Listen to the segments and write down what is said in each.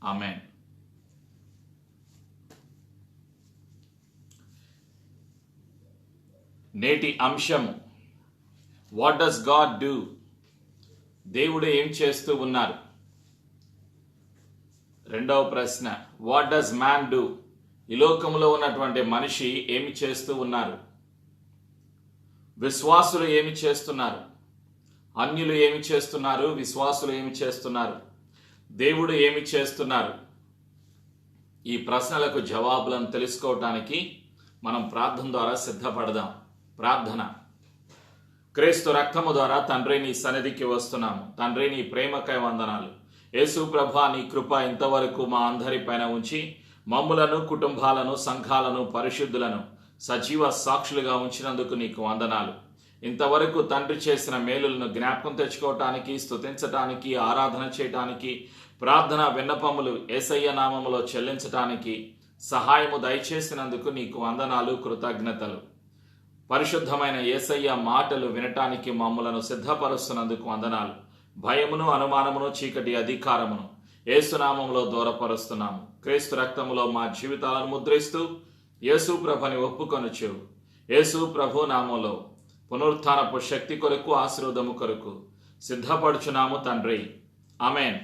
Amen. నేటి అంశము, what does God do? దేవుడు ఏం చేస్తూ ఉన్నారు? రెండవ ప్రశ్న, వాట్ డస్ మ్యాన్ డూ? ఈ లోకంలో ఉన్నటువంటి మనిషి ఏమి చేస్తూ ఉన్నారు? విశ్వాసులు ఏమి చేస్తున్నారు? అన్యులు ఏమి చేస్తున్నారు? విశ్వాసులు ఏమి చేస్తున్నారు? దేవుడు ఏమి చేస్తున్నారు? ఈ ప్రశ్నలకు జవాబులను తెలుసుకోవటానికి మనం ప్రార్థన ద్వారా సిద్ధపడదాం. ప్రార్థన. క్రీస్తు రక్తము ద్వారా తండ్రి నీ సన్నిధికి వస్తున్నాము. తండ్రి నీ ప్రేమకై వందనాలు. యేసు ప్రభా, నీ కృప ఇంతవరకు మా అందరి పైన ఉంచి మమ్ములను, కుటుంబాలను, సంఘాలను, పరిశుద్ధులను సజీవ సాక్షులుగా ఉంచినందుకు నీకు వందనాలు. ఇంతవరకు తండ్రి చేసిన మేలులను జ్ఞాపకం తెచ్చుకోవటానికి, స్తుతించటానికి, ఆరాధన చేయటానికి, ప్రార్థన విన్నపములు యేసయ్య నామములో చెల్లించటానికి సహాయము దయచేసినందుకు నీకు వందనాలు, కృతజ్ఞతలు. పరిశుద్ధమైన యేసయ్య మాటలు వినటానికి మమ్ములను సిద్ధపరుస్తున్నందుకు వందనాలు. భయమును, అనుమానమును, చీకటి అధికారమును యేసునామములో దూరపరుస్తున్నాము. క్రీస్తు రక్తములో మా జీవితాలను ముద్రిస్తూ యేసు ప్రభుని ఒప్పుకొనుచు యేసు ప్రభు నామములో పునరుత్థానపు శక్తి కొరకు, ఆశీర్వాదము కొరకు సిద్ధపడుచున్నాము తండ్రి. ఆమెన్.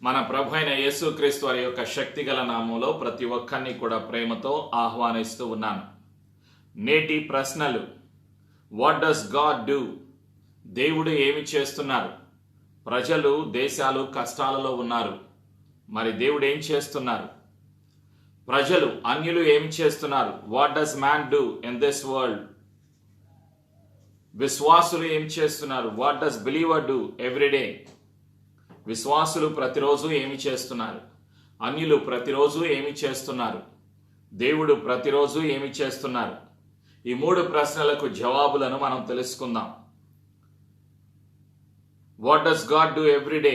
మన ప్రభు అయిన యేసుక్రీస్తు వారి యొక్క శక్తిగల నామంలో ప్రతి ఒక్కరిని కూడా ప్రేమతో ఆహ్వానిస్తూ ఉన్నాను. నేటి ప్రశ్నలు, వాట్ డస్ గాడ్ డూ? దేవుడు ఏమి చేస్తున్నారు? ప్రజలు, దేశాలు కష్టాలలో ఉన్నారు. మరి దేవుడు ఏం చేస్తున్నారు? ప్రజలు, అన్యులు ఏమి చేస్తున్నారు? What does man do in this world? విశ్వాసులు ఏం చేస్తున్నారు? What does believer do everyday? విశ్వాసులు ప్రతిరోజు ఏమి చేస్తున్నారు? అన్యులు ప్రతిరోజు ఏమి చేస్తున్నారు? దేవుడు ప్రతిరోజు ఏమి చేస్తున్నారు? ఈ మూడు ప్రశ్నలకు జవాబులను మనం తెలుసుకుందాం. What does God do every day?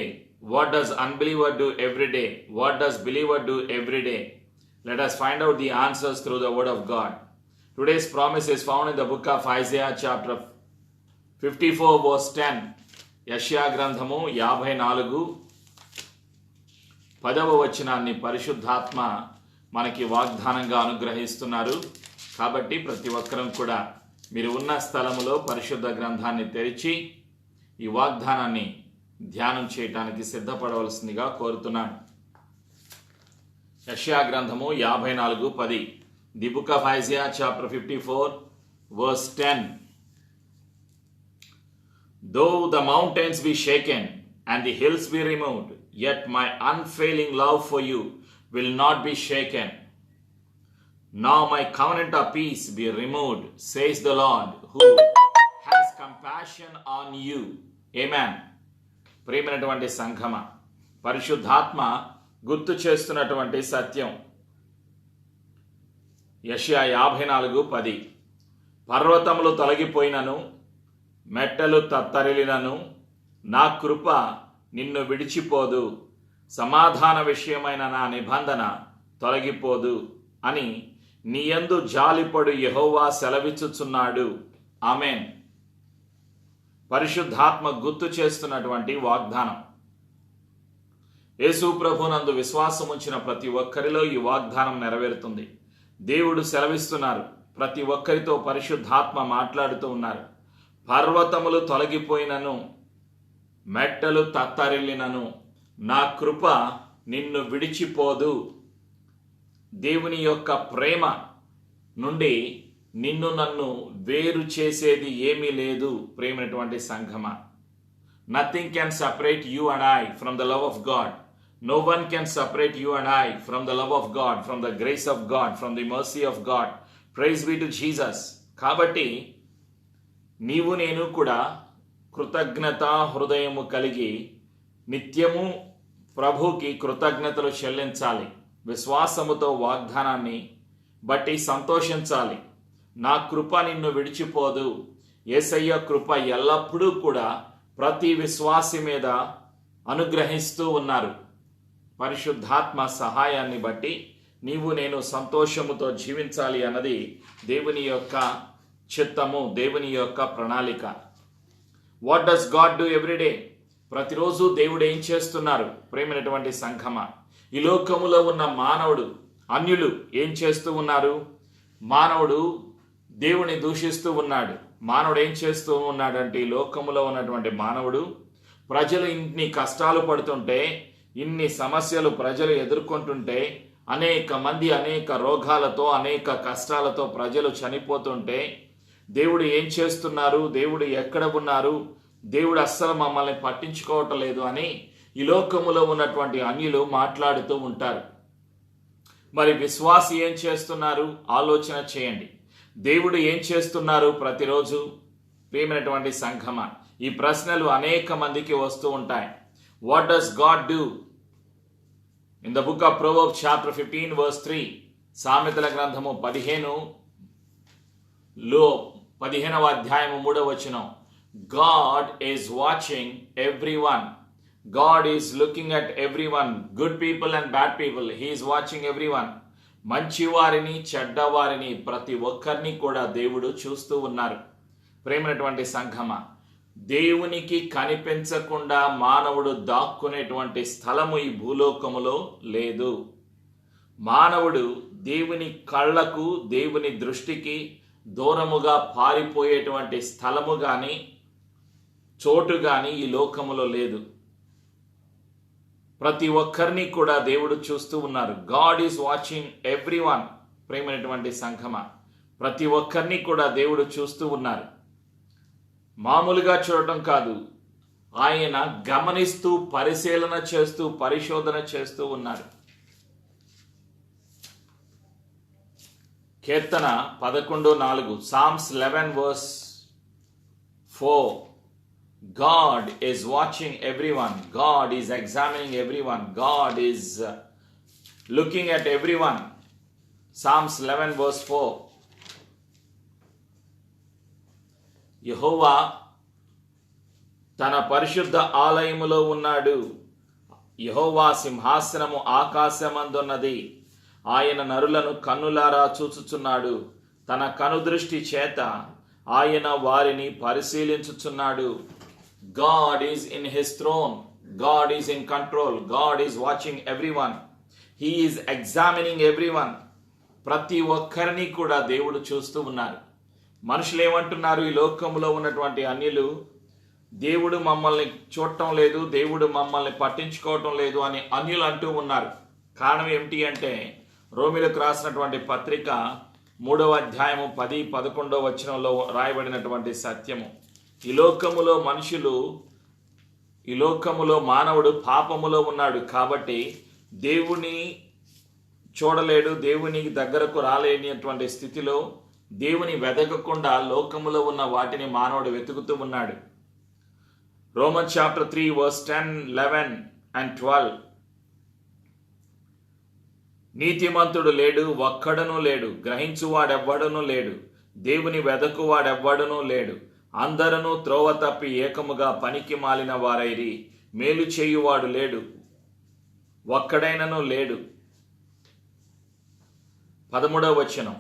What does unbeliever do every day? What does believer do every day? Let us find out the answers through the word of God. Today's promise is found in the book of Isaiah chapter 54 verse 10. యెషయా గ్రంథము 54 10వ వచనాన్ని పరిశుద్ధాత్మ మనకి వాగ్దానంగా అనుగ్రహిస్తున్నారు. కాబట్టి ప్రతి ఒక్కరం కూడా మీరు ఉన్న స్థలములో పరిశుద్ధ గ్రంథాన్ని తెరిచి ఈ వాగ్దానాన్ని ధ్యానం చేయడానికి సిద్ధపడవలసిందిగా కోరుతున్నాను. యెషయా గ్రంథము 54:10. The book of Isaiah chapter 54 verse 10. Though the mountains be shaken and the hills be removed, yet my unfailing love for you will not be shaken. Now my covenant of peace be removed, says the Lord, who has compassion on you. Amen. ప్రియమైనటువంటి సంఘమ, పరిశుద్ధాత్మ గుర్తు చేస్తున్నటువంటి సత్యం. యెషయా 54:10. పర్వతములు తొలగిపోయినను, మెట్టలు తత్తరిలినను, నా కృప నిన్ను విడిచిపోదు, సమాధాన విషయమైన నా నిబంధన తొలగిపోదు అని నీయందు జాలిపడు యెహోవా సెలవిచ్చుచున్నాడు. ఆమెన్. పరిశుద్ధాత్మ గుర్తు చేస్తున్నటువంటి వాగ్దానం. యేసు ప్రభునందు విశ్వాసం ఉంచిన ప్రతి ఒక్కరిలో ఈ వాగ్దానం నెరవేరుతుంది. దేవుడు సెలవిస్తున్నారు. ప్రతి ఒక్కరితో పరిశుద్ధాత్మ మాట్లాడుతూ ఉన్నారు. పర్వతములు తొలగిపోయినను, మెట్టలు తత్తరిల్లినను, నా కృప నిన్ను విడిచిపోదు. దేవుని యొక్క ప్రేమ నుండి నిన్ను నన్ను వేరు చేసేది ఏమీ లేదు. ప్రేమైనటువంటి సంఘమా, nothing can separate you and I from the love of God. No one can separate you and I from the love of God, from the grace of God, from the mercy of God. Praise be to Jesus. కాబట్టి నీవు నేను కూడా కృతజ్ఞత హృదయము కలిగి నిత్యము ప్రభుకి కృతజ్ఞతలు చెల్లించాలి. విశ్వాసముతో వాగ్దానాన్ని బట్టి సంతోషించాలి. నా కృప నిన్ను విడిచిపోదు. యేసయ్య కృప ఎల్లప్పుడూ కూడా ప్రతి విశ్వాసి మీద అనుగ్రహిస్తూ ఉన్నారు. పరిశుద్ధాత్మ సహాయాన్ని బట్టి నీవు నేను సంతోషముతో జీవించాలి అన్నది దేవుని యొక్క చిత్తము, దేవుని యొక్క ప్రణాళిక. What does God do everyday? ప్రతిరోజు దేవుడు ఏం చేస్తున్నారు? ప్రేమైనటువంటి సంఘమా, ఈ లోకములో ఉన్న మానవుడు, అన్యులు ఏం చేస్తూ ఉన్నారు? మానవుడు దేవుని దూషిస్తూ ఉన్నాడు. మానవుడు ఏం చేస్తూ ఉన్నాడంటే, ఈ లోకములో ఉన్నటువంటి మానవుడు ప్రజలు ఇన్ని కష్టాలు పడుతుంటే, ఇన్ని సమస్యలు ప్రజలు ఎదుర్కొంటుంటే, అనేక మంది అనేక రోగాలతో అనేక కష్టాలతో ప్రజలు చనిపోతుంటే, దేవుడు ఏం చేస్తున్నారు? దేవుడు ఎక్కడ ఉన్నారు? దేవుడు అస్సలు మమ్మల్ని పట్టించుకోవటం లేదు అని ఈ లోకములో ఉన్నటువంటి అన్యులు మాట్లాడుతూ ఉంటారు. మరి విశ్వాసి ఏం చేస్తున్నారు? ఆలోచన చేయండి. దేవుడు ఏం చేస్తున్నారు ప్రతిరోజు? ప్రియమైనటువంటి సంఘమా, ఈ ప్రశ్నలు అనేక మందికి వస్తూ ఉంటాయి. What does God do? In the book of Proverbs chapter 15 verse 3, సామెతల గ్రంథము 15వ అధ్యాయము 3వ వచనం, God is watching everyone. God is looking at everyone, good people and bad people. He is watching everyone. మంచి వారిని చెడ్డవారిని ప్రతి ఒక్కరిని కూడా దేవుడు చూస్తూ ఉన్నారు. ప్రేమైనటువంటి సంఘమా, దేవునికి కనిపించకుండా మానవుడు దాక్కునేటువంటి స్థలము ఈ భూలోకములో లేదు. మానవుడు దేవుని కళ్ళకు, దేవుని దృష్టికి దూరముగా పారిపోయేటువంటి స్థలము కానీ చోటు కానీ ఈ లోకములో లేదు. ప్రతి ఒక్కరిని కూడా దేవుడు చూస్తూ ఉన్నారు. God is watching everyone. ప్రేమైనటువంటి సంఘమా, ప్రతి ఒక్కరిని కూడా దేవుడు చూస్తూ ఉన్నారు. మామూలుగా చూడటం కాదు, ఆయన గమనిస్తూ, పరిశీలన చేస్తూ, పరిశోధన చేస్తూ ఉన్నారు. కీర్తన 11:4, Psalms 11 verse 4, God is watching everyone. God is examining everyone. God is looking at everyone. Psalms 11 verse 4. యెహోవా తన పరిశుద్ధ ఆలయములో ఉన్నాడు. యెహోవా సింహాసనము ఆకాశమందున్నది. ఆయన నరులను కన్నులారా చూచుచున్నాడు. తన కనుదృష్టి చేత ఆయన వారిని పరిశీలించుచున్నాడు. God is in his throne. God is in control. God is watching everyone. He is examining everyone. ప్రతి ఒక్కరిని కూడా దేవుడు చూస్తూ ఉన్నారు. మనుషులు ఏమంటున్నారు? ఈ లోకంలో ఉన్నటువంటి అన్యులు, దేవుడు మమ్మల్ని చూడటం లేదు, దేవుడు మమ్మల్ని పట్టించుకోవటం లేదు అని అన్యులు అంటూ ఉన్నారు. కారణం ఏమిటి అంటే, రోమిలకు రాసినటువంటి పత్రిక 3వ అధ్యాయము 10-11 వచనంలో రాయబడినటువంటి సత్యము. ఈ లోకములో మానవుడు పాపములో ఉన్నాడు కాబట్టి దేవుని చూడలేడు, దేవుని దగ్గరకు రాలేనటువంటి స్థితిలో దేవుని వెతకకుండా లోకములో ఉన్న వాటిని మానవుడు వెతుకుతూ ఉన్నాడు. Romans chapter 3 verse 10, 11 and 12. నీతిమంతుడు లేడు, ఒక్కడనూ లేడు, గ్రహించువాడెవ్వడనూ లేడు, దేవుని వెదకువాడెవ్వడనూ లేడు, అందరూ త్రోవ తప్పి ఏకముగా పనికి మాలిన వారైరి, మేలు చేయువాడు లేడు, ఒక్కడైనను లేడు. 13వ వచనం,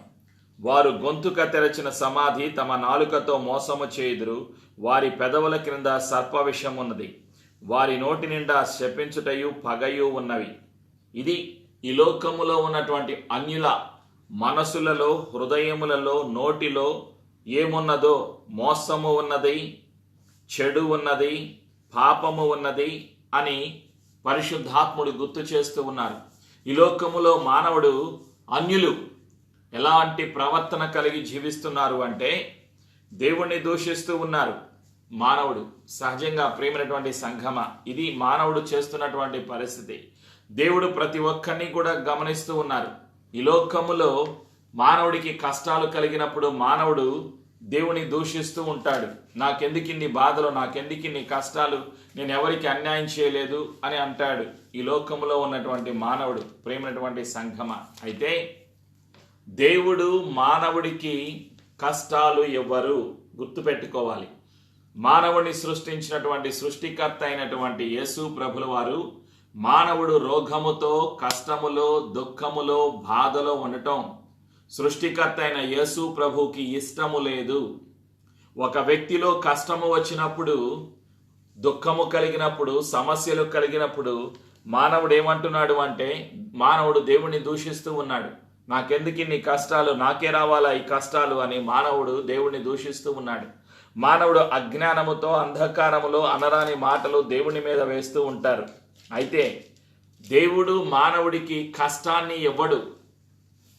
వారు గొంతుక తెరచిన సమాధి, తమ నాలుకతో మోసము చేయుదురు, వారి పెదవుల క్రింద సర్ప విషం ఉన్నది, వారి నోటి నిండా శపించుటయు పగయు ఉన్నవి. ఇది ఈ లోకములో ఉన్నటువంటి అన్యుల మనసులలో, హృదయములలో, నోటిలో ఏమున్నదో, మోసము ఉన్నది, చెడు ఉన్నది, పాపము ఉన్నది అని పరిశుద్ధాత్ముడు గుర్తు చేస్తూ ఉన్నారు. ఈ లోకములో మానవుడు, అన్యులు ఎలాంటి ప్రవర్తన కలిగి జీవిస్తున్నారు అంటే, దేవుణ్ణి దూషిస్తూ ఉన్నారు. మానవుడు సహజంగా, ప్రేమైనటువంటి సంఘమ, ఇది మానవుడు చేస్తున్నటువంటి పరిస్థితి. దేవుడు ప్రతి ఒక్కరిని కూడా గమనిస్తూ ఉన్నారు. ఈ లోకములో మానవుడికి కష్టాలు కలిగినప్పుడు మానవుడు దేవుని దూషిస్తూ ఉంటాడు. నాకెందుకు ఇన్ని బాధలు, నాకెందుకు ఇన్ని కష్టాలు, నేను ఎవరికి అన్యాయం చేయలేదు అని అంటాడు ఈ లోకములో ఉన్నటువంటి మానవుడు. ప్రేమైనటువంటి సంఘమ, అయితే దేవుడు మానవుడికి కష్టాలు ఇవ్వరు. గుర్తుపెట్టుకోవాలి. మానవుడిని సృష్టించినటువంటి సృష్టికర్త అయినటువంటి యేసు ప్రభుల వారు మానవుడు రోగముతో, కష్టములో, దుఃఖములో, బాధలో ఉండటం సృష్టికర్త అయిన యేసు ప్రభుకి ఇష్టము లేదు. ఒక వ్యక్తిలో కష్టము వచ్చినప్పుడు, దుఃఖము కలిగినప్పుడు, సమస్యలు కలిగినప్పుడు మానవుడు ఏమంటున్నాడు అంటే, మానవుడు దేవుణ్ణి దూషిస్తూ ఉన్నాడు. నాకెందుకు ఇన్ని కష్టాలు, నాకే రావాలా ఈ కష్టాలు అని మానవుడు దేవుణ్ణి దూషిస్తూ ఉన్నాడు. మానవుడు అజ్ఞానముతో, అంధకారములో అనరాని మాటలు దేవుని మీద వేస్తూ ఉంటారు. అయితే దేవుడు మానవుడికి కష్టాన్ని ఇవ్వడు,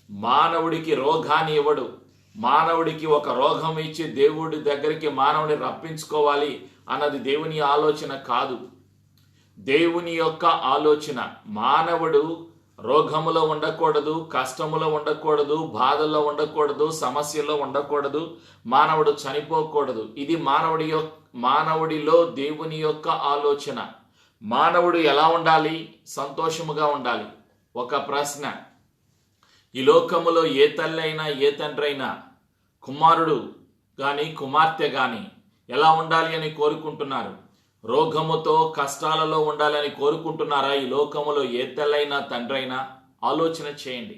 మానవుడికి రోగాన్ని ఇవ్వడు. మానవుడికి ఒక రోగం ఇచ్చి దేవుడి దగ్గరికి మానవుని రప్పించుకోవాలి అన్నది దేవుని ఆలోచన కాదు. దేవుని యొక్క ఆలోచన మానవుడు రోగములో ఉండకూడదు, కష్టములో ఉండకూడదు, బాధల్లో ఉండకూడదు, సమస్యల్లో ఉండకూడదు, మానవుడు చనిపోకూడదు. ఇది మానవుడిలో దేవుని యొక్క ఆలోచన. మానవుడు ఎలా ఉండాలి? సంతోషముగా ఉండాలి. ఒక ప్రశ్న, ఈ లోకములో ఏ తల్లి అయినా ఏ తండ్రి అయినా కుమారుడు కానీ కుమార్తె కానీ ఎలా ఉండాలి అని కోరుకుంటున్నారు? రోగముతో, కష్టాలలో ఉండాలని కోరుకుంటున్నారా? ఈ లోకములో ఏ తల్లైనా తండ్రైనా ఆలోచన చేయండి.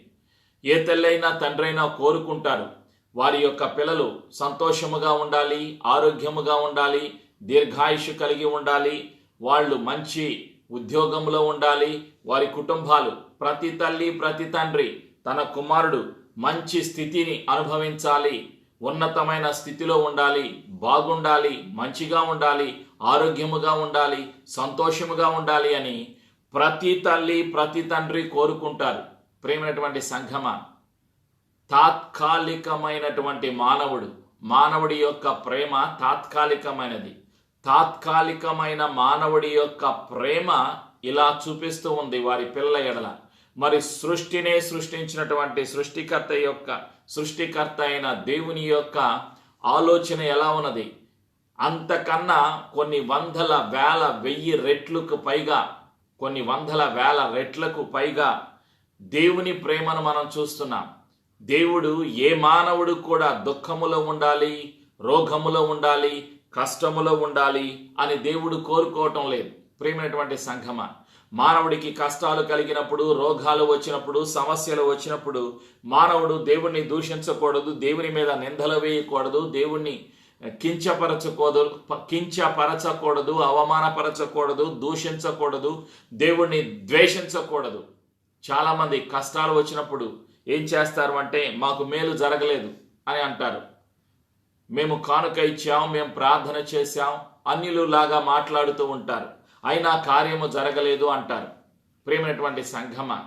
ఏ తల్లైనా తండ్రైనా కోరుకుంటారు వారి యొక్క పిల్లలు సంతోషముగా ఉండాలి, ఆరోగ్యముగా ఉండాలి, దీర్ఘాయుషు కలిగి ఉండాలి, వాళ్ళు మంచి ఉద్యోగంలో ఉండాలి, వారి కుటుంబాలు, ప్రతి తల్లి ప్రతి తండ్రి తన కుమారుడు మంచి స్థితిని అనుభవించాలి, ఉన్నతమైన స్థితిలో ఉండాలి, బాగుండాలి, మంచిగా ఉండాలి, ఆరోగ్యముగా ఉండాలి, సంతోషముగా ఉండాలి అని ప్రతి తల్లి ప్రతి తండ్రి కోరుకుంటారు. ప్రేమైనటువంటి సంఘమా, తాత్కాలికమైనటువంటి మానవుడి యొక్క ప్రేమ తాత్కాలికమైనది. తాత్కాలికమైన మానవుడి యొక్క ప్రేమ ఇలా చూపిస్తూ ఉంది వారి పిల్లల ఎడల. మరి సృష్టినే సృష్టించినటువంటి సృష్టికర్త అయిన దేవుని యొక్క ఆలోచన ఎలా ఉన్నది? అంతకన్నా కొన్ని వందల వేల వెయ్యి రెట్లకు పైగా, కొన్ని వందల వేల రెట్లకు పైగా దేవుని ప్రేమను మనం చూస్తున్నాం. దేవుడు ఏ మానవుడు కూడా దుఃఖములో ఉండాలి, రోగములో ఉండాలి, కష్టములో ఉండాలి అని దేవుడు కోరుకోవటం లేదు. ప్రేమైనటువంటి సంఘమా, మానవుడికి కష్టాలు కలిగినప్పుడు, రోగాలు వచ్చినప్పుడు, సమస్యలు వచ్చినప్పుడు మానవుడు దేవుణ్ణి దూషించకూడదు, దేవుని మీద నిందలు వేయకూడదు, దేవుణ్ణి కించపరచకూడదు, అవమానపరచకూడదు, దూషించకూడదు, దేవుణ్ణి ద్వేషించకూడదు. చాలామంది కష్టాలు వచ్చినప్పుడు ఏం చేస్తారు అంటే, మాకు మేలు జరగలేదు అని అంటారు. మేము కానుక ఇచ్చాం, మేము ప్రార్థన చేశాం, అన్యులు లాగా మాట్లాడుతూ ఉంటారు, అయినా కార్యము జరగలేదు అంటారు. ప్రేమైనటువంటి సంఘమా,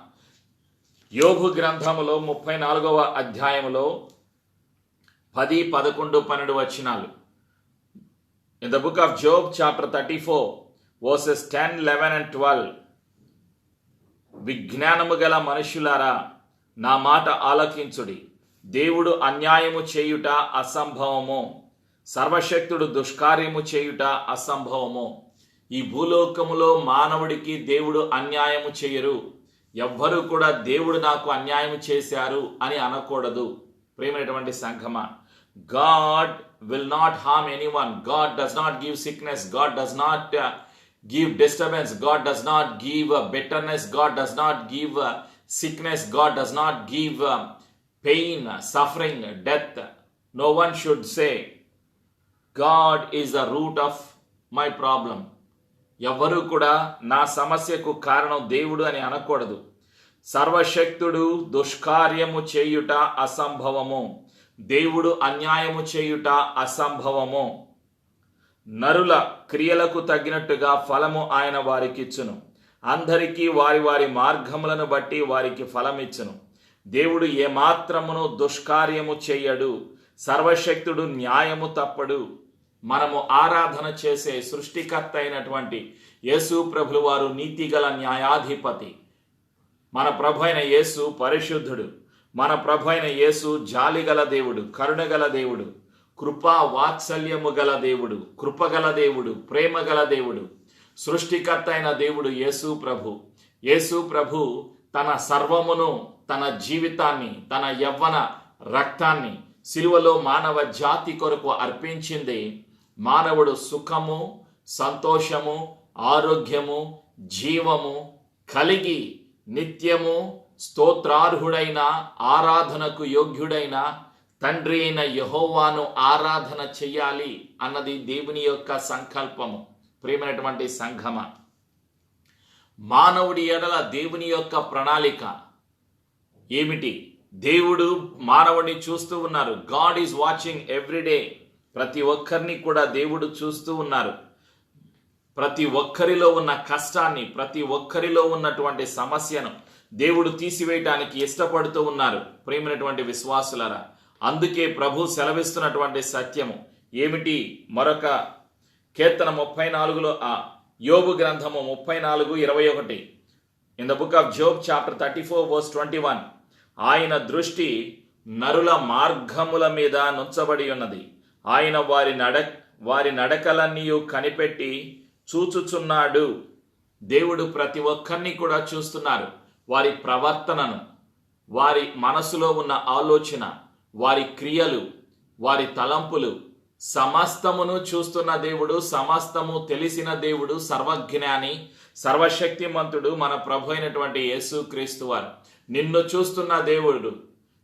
యోబు గ్రంథములో 34వ అధ్యాయములో 10, 11, 12 వచనాలు. In the book of Job chapter 34 verses 10, 11 and 12. విజ్ఞానము గల మనుష్యులారా, నా మాట ఆలకించుడి. దేవుడు అన్యాయము చేయుట అసంభవము, సర్వశక్తుడు దుష్కార్యము చేయుట అసంభవము. ఈ భూలోకములో మానవుడికి దేవుడు అన్యాయము చేయరు. ఎవ్వరూ కూడా దేవుడు నాకు అన్యాయం చేశారు అని అనకూడదు. ప్రేమైనటువంటి సంఘమా, God will not harm anyone. God does not give sickness. God does not give disturbance. God does not give bitterness. God does not give sickness. God does not give pain, suffering, death. No one should say, God is the root of my problem. ఎవ్వరూ కూడా నా సమస్యకు కారణం దేవుడు అని అనకూడదు. సర్వశక్తుడు దుష్కార్యము చేయుట అసంభవము, దేవుడు అన్యాయము చేయుట అసంభవము. నరుల క్రియలకు తగినట్టుగా ఫలము ఆయన వారికిచ్చును. అందరికీ వారి వారి మార్గములను బట్టి వారికి ఫలమిచ్చును. దేవుడు ఏమాత్రమును దుష్కార్యము చేయడు. సర్వశక్తుడు న్యాయము తప్పడు. మనము ఆరాధన చేసే సృష్టికర్త అయినటువంటి యేసు ప్రభులు వారు నీతిగల న్యాయాధిపతి. మన ప్రభు అయిన యేసు పరిశుద్ధుడు. మన ప్రభు అయిన యేసు జాలిగల దేవుడు, కరుణగల దేవుడు, కృపా వాత్సల్యము గల దేవుడు, కృపగల దేవుడు, ప్రేమగల దేవుడు, సృష్టికర్త అయిన దేవుడు యేసు ప్రభు. యేసు ప్రభు తన సర్వమును, తన జీవితాన్ని, తన యవ్వన రక్తాన్ని సిలువలో మానవ జాతి కొరకు అర్పించింది. మానవుడు సుఖము, సంతోషము, ఆరోగ్యము, జీవము, కలిగి నిత్యము స్తోత్రార్హుడైన ఆరాధనకు యోగ్యుడైన తండ్రి అయిన యెహోవాను ఆరాధన చెయ్యాలి అన్నది దేవుని యొక్క సంకల్పము. ప్రియమైనటువంటి సంఘమ, మానవుడి ఎడల దేవుని యొక్క ప్రణాళిక ఏమిటి? దేవుడు మానవుడిని చూస్తూ ఉన్నారు. God is watching everyday. ప్రతి ఒక్కరిని కూడా దేవుడు చూస్తూ ఉన్నారు. ప్రతి ఒక్కరిలో ఉన్న కష్టాన్ని, ప్రతి ఒక్కరిలో ఉన్నటువంటి సమస్యను దేవుడు తీసివేయటానికి ఇష్టపడుతూ ఉన్నారు. ప్రియమైనటువంటి విశ్వాసులారా, అందుకే ప్రభు సెలవిస్తున్నటువంటి సత్యము ఏమిటి? మరొక కీర్తన 34లో యోబు గ్రంథము 34:21. In the book of Job chapter 34:21, ఆయన దృష్టి నరుల మార్గముల మీద నుంచబడి ఉన్నది. ఆయన వారి నడకలన్నీ కనిపెట్టి చూచుచున్నాడు. దేవుడు ప్రతి ఒక్కరిని కూడా చూస్తున్నారు. వారి ప్రవర్తనను, వారి మనసులో ఉన్న ఆలోచన, వారి క్రియలు, వారి తలంపులు సమస్తమును చూస్తున్న దేవుడు, సమస్తము తెలిసిన దేవుడు, సర్వజ్ఞాని, సర్వశక్తిమంతుడు మన ప్రభు అయినటువంటి యేసుక్రీస్తు వారు. నిన్ను చూస్తున్న దేవుడు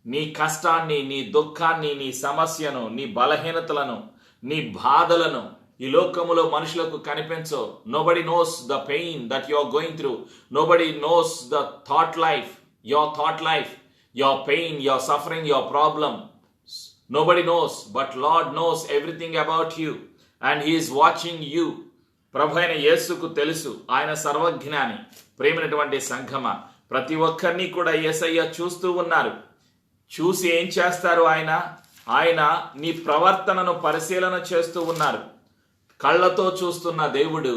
నీ కష్టాన్ని, నీ దుఃఖాన్ని, నీ సమస్యను, నీ బలహీనతలను, నీ బాధలను ఈ లోకములో మనుషులకు కనిపించో. Nobody knows the pain that you are going through. Nobody knows the thought life, your pain, your suffering, your problem. Nobody knows, but Lord knows everything about you and He is watching you. ప్రభు అయిన యేసుకు తెలుసు, ఆయన సర్వజ్ఞాని. ప్రేమైనటువంటి సంఘమ, ప్రతి ఒక్కరిని కూడా యేసయ్య చూస్తూ ఉన్నారు. చూసి ఏం చేస్తారు? ఆయన నీ ప్రవర్తనను పరిశీలన చేస్తూ ఉన్నారు. కళ్ళతో చూస్తున్న దేవుడు,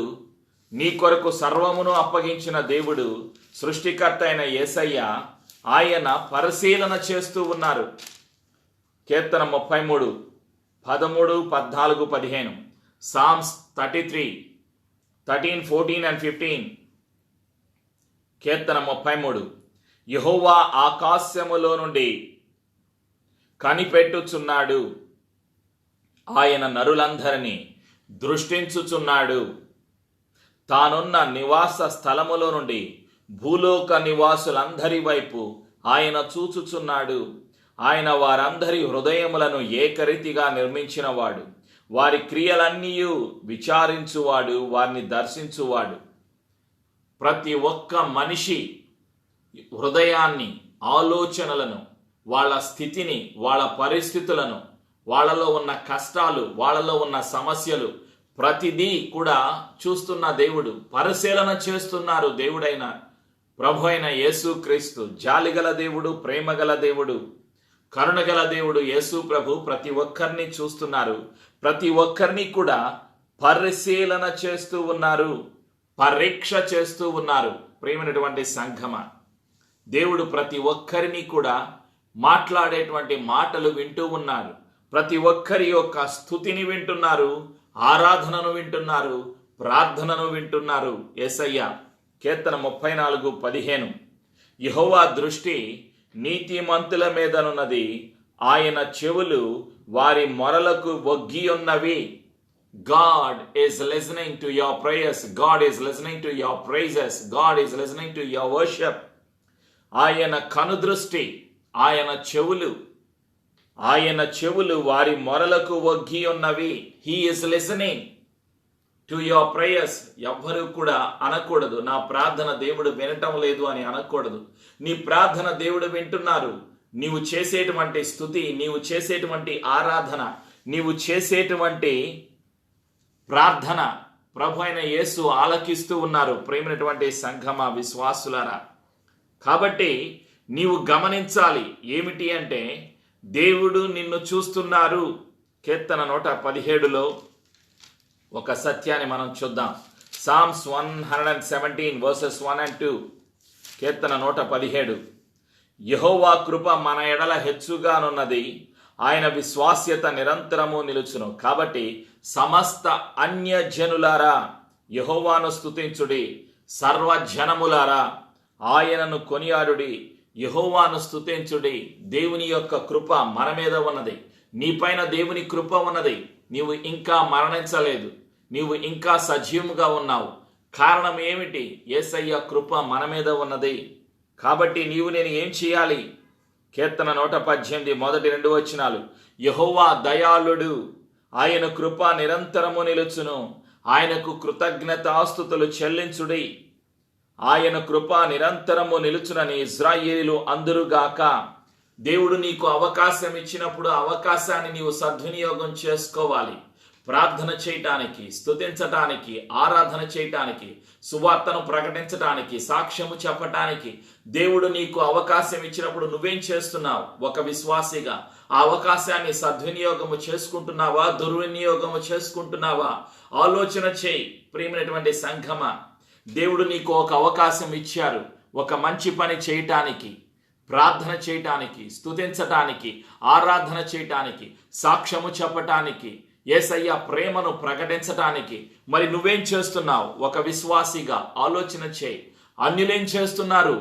నీ కొరకు సర్వమును అప్పగించిన దేవుడు, సృష్టికర్త అయిన యేసయ్య, ఆయన పరిశీలన చేస్తూ ఉన్నారు. కీర్తన 33, 13, 14, 15, సామ్స్ 33, 13, 14 and 15. కీర్తన 33. యెహోవా ఆకాశములో నుండి కనిపెట్టుచున్నాడు, ఆయన నరులందరినీ దృష్టించుచున్నాడు. తానున్న నివాస స్థలములో నుండి భూలోక నివాసులందరి వైపు ఆయన చూచుచున్నాడు. ఆయన వారందరి హృదయములను ఏకరీతిగా నిర్మించినవాడు, వారి క్రియలన్నీ విచారించువాడు, వారిని దర్శించువాడు. ప్రతి ఒక్క మనిషి హృదయాన్ని, ఆలోచనలను, వాళ్ళ స్థితిని, వాళ్ళ పరిస్థితులను, వాళ్ళలో ఉన్న కష్టాలు, వాళ్ళలో ఉన్న సమస్యలు ప్రతిదీ కూడా చూస్తున్న దేవుడు, పరిశీలన చేస్తున్నారు దేవుడైన ప్రభు అయిన యేసుక్రీస్తు. జాలిగల దేవుడు, ప్రేమగల దేవుడు, కరుణగల దేవుడు యేసు ప్రభు ప్రతి ఒక్కరిని చూస్తున్నారు. ప్రతి ఒక్కరిని కూడా పరిశీలన చేస్తూ ఉన్నారు, పరీక్ష చేస్తూ ఉన్నారు. ప్రేమైనటువంటి సంఘమ, దేవుడు ప్రతి ఒక్కరిని కూడా మాట్లాడేటువంటి మాటలు వింటూ ఉన్నారు. ప్రతి ఒక్కరి యొక్క స్తుతిని వింటున్నారు, ఆరాధనను వింటున్నారు, ప్రార్థనను వింటున్నారు. యేసయ్య కీర్తన 34:15, యెహోవా దృష్టి నీతిమంతుల మీదనున్నది, ఆయన చెవులు వారి మొరలకు ఒగ్గి ఉన్నవి. God is listening to your prayers. God is listening to your praises. God is listening to your worship. ఆయన కనుదృష్టి, ఆయన చెవులు వారి మొరలకు ఒగ్గి ఉన్నవి. He is listening to your prayers. ఎవ్వరూ కూడా అనకూడదు, నా ప్రార్థన దేవుడు వినటం లేదు అని అనకూడదు. నీ ప్రార్థన దేవుడు వింటున్నారు. నీవు చేసేటువంటి స్తుతి, నీవు చేసేటువంటి ఆరాధన, నీవు చేసేటువంటి ప్రార్థన ప్రభు అయిన యేసు ఆలకిస్తూ ఉన్నారు. ప్రేమైనటువంటి సంఘమ, విశ్వాసులారా, కాబట్టి నీవు గమనించాలి ఏమిటి అంటే దేవుడు నిన్ను చూస్తున్నారు. కీర్తన 117లో ఒక సత్యాన్ని మనం చూద్దాం. Psalms 117 verses 1 and 2. కీర్తన 117. యెహోవా కృప మన ఎడల హెచ్చుగానున్నది, ఆయన విశ్వాస్యత నిరంతరము నిలుచును. కాబట్టి సమస్త అన్యజనులారా యెహోవాను స్తుతించుడి, సర్వజనములారా ఆయనను కొనియాడుడి. యెహోవాను స్తుతించుడి. దేవుని యొక్క కృప మన మీద ఉన్నది, నీపైన దేవుని కృప ఉన్నది. నీవు ఇంకా మరణించలేదు, నీవు ఇంకా సజీవముగా ఉన్నావు. కారణం ఏమిటి? యేసయ్య కృప మన మీద ఉన్నది. కాబట్టి నీవు నేను ఏం చేయాలి? కీర్తన 118 మొదటి 2 వచనాలు. యెహోవా దయాళుడు, ఆయన కృప నిరంతరము నిలుచును, ఆయనకు కృతజ్ఞతాస్తుతులు చెల్లించుడి. ఆయన కృప నిరంతరము నిలుచునని ఇశ్రాయేలీయులు అందురుగాక. దేవుడు నీకు అవకాశం ఇచ్చినప్పుడు అవకాశాన్ని నీవు సద్వినియోగం చేసుకోవాలి. ప్రార్థన చేయటానికి, స్తుతించటానికి, ఆరాధన చేయటానికి, సువార్తను ప్రకటించటానికి, సాక్ష్యము చెప్పటానికి దేవుడు నీకు అవకాశం ఇచ్చినప్పుడు నువ్వేం చేస్తున్నావు? ఒక విశ్వాసిగా ఆ అవకాశాన్ని సద్వినియోగము చేసుకుంటున్నావా, దుర్వినియోగము చేసుకుంటున్నావా? ఆలోచన చేయి. ప్రియమైనటువంటి సంఘమా, దేవుడు నీకు ఒక అవకాశం ఇచ్చారు ఒక మంచి పని చేయటానికి, ప్రార్థన చేయటానికి, స్తుతించటానికి, ఆరాధన చేయటానికి, సాక్ష్యము చెప్పటానికి, యేసయ్య ప్రేమను ప్రకటించటానికి. మరి నువ్వేం చేస్తున్నావు? ఒక విశ్వాసిగా ఆలోచన చేయి. అన్యులేం చేస్తున్నారు?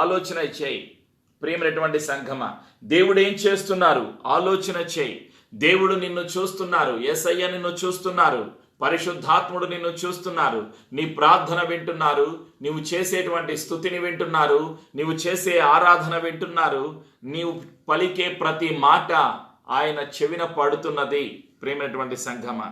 ఆలోచన చేయి. ప్రియమైనటువంటి సంఘమా, దేవుడు ఏం చేస్తున్నారు? ఆలోచన చేయి. దేవుడు నిన్ను చూస్తున్నారు, యేసయ్య నిన్ను చూస్తున్నారు, పరిశుద్ధాత్ముడు నిన్ను చూస్తున్నారు. నీ ప్రార్థన వింటున్నారు, నీవు చేసేటువంటి స్తుతిని వింటున్నారు, నీవు చేసే ఆరాధన వింటున్నారు, నీవు పలికే ప్రతి మాట ఆయన చెవిన పడుతున్నది. ప్రియమైనటువంటి సంఘమా,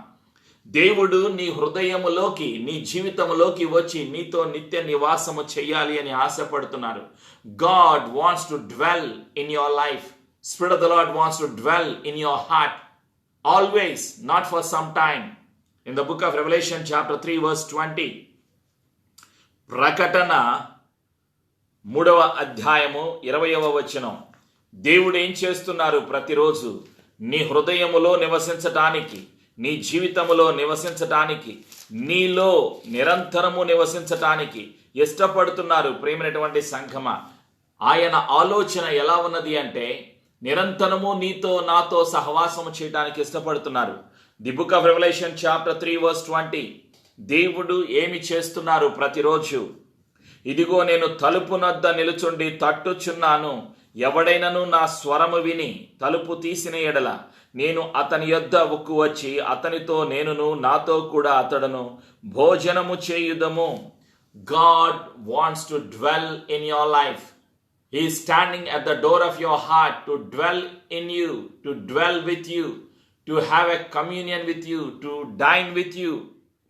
దేవుడు నీ హృదయములోకి, నీ జీవితంలోకి వచ్చి నీతో నిత్య నివాసము చేయాలి అని ఆశపడుతున్నారు. God wants to dwell in your life. Spirit of the Lord wants to dwell in your heart always, not for some time. In the book of Revelation chapter 3 verse 20, ప్రకటన 3వ అధ్యాయము 20వ వచనం, దేవుడు ఏం చేస్తున్నారు? ప్రతిరోజు నీ హృదయములో నివసించటానికి, నీ జీవితములో నివసించటానికి, నీలో నిరంతరము నివసించటానికి ఇష్టపడుతున్నారు. ప్రేమైనటువంటి సంఘమా, ఆయన ఆలోచన ఎలా ఉన్నది అంటే నిరంతరము నీతో నాతో సహవాసము చేయడానికి ఇష్టపడుతున్నారు. The book of revolution chapter 3 verse 20, దేవుడు ఏమి చేస్తున్నారు? ప్రతిరోజు, ఇదిగో నేను తలుపు నద్ద నిలుచుండి తట్టుచున్నాను, ఎవడైనను నా స్వరము విని తలుపు తీసిన ఎడల నేను అతని యొద్ద ఉక్కు వచ్చి అతనితో నేనును నాతో కూడా అతడును భోజనము చేయుదము. God wants to dwell in your life. He is standing at the door of your heart to dwell in you, to dwell with you, to have a communion with you, to dine with you.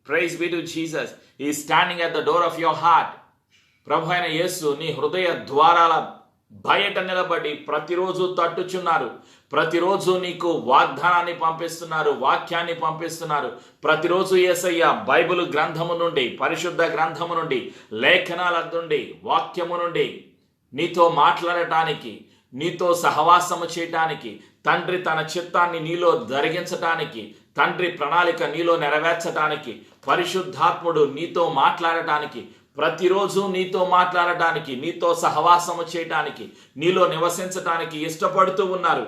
Praise be to Jesus. He is standing at the door of your heart. ప్రభు అయిన యేసు నీ హృదయ ద్వారాల బయట నిలబడి ప్రతిరోజు తట్టుచున్నారు. ప్రతిరోజు నీకు వాగ్దానాన్ని పంపిస్తున్నారు, వాక్యాన్ని పంపిస్తున్నారు. ప్రతిరోజు యేసయ్య బైబిల్ గ్రంథము నుండి, పరిశుద్ధ గ్రంథము నుండి, లేఖనాల నుండి, వాక్యము నుండి నీతో మాట్లాడటానికి, నీతో సహవాసము చేయటానికి, తండ్రి తన చిత్తాన్ని నీలో జరిగించటానికి, తండ్రి ప్రణాళిక నీలో నెరవేర్చటానికి, పరిశుద్ధాత్ముడు నీతో మాట్లాడటానికి, ప్రతిరోజు నీతో మాట్లాడటానికి, నీతో సహవాసము చేయటానికి, నీలో నివసించటానికి ఇష్టపడుతూ ఉన్నారు.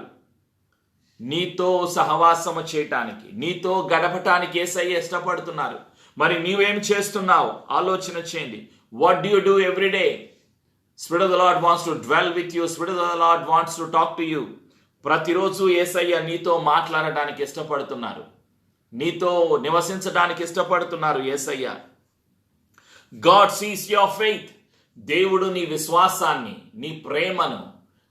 నీతో సహవాసము చేయటానికి, నీతో గడపటానికి యేసయ్య ఇష్టపడుతున్నారు. మరి నీవేం చేస్తున్నావు? ఆలోచన చేయండి. What do you do every day? Spirit of the Lord wants to dwell with you. Spirit of the Lord wants to talk to you. ప్రతిరోజు యేసయ్య నీతో మాట్లాడటానికి ఇష్టపడుతున్నారు, నీతో నివసించడానికి ఇష్టపడుతున్నారు యేసయ్య. God sees your faith. దేవుడు నీ విశ్వాసాన్ని, నీ ప్రేమను,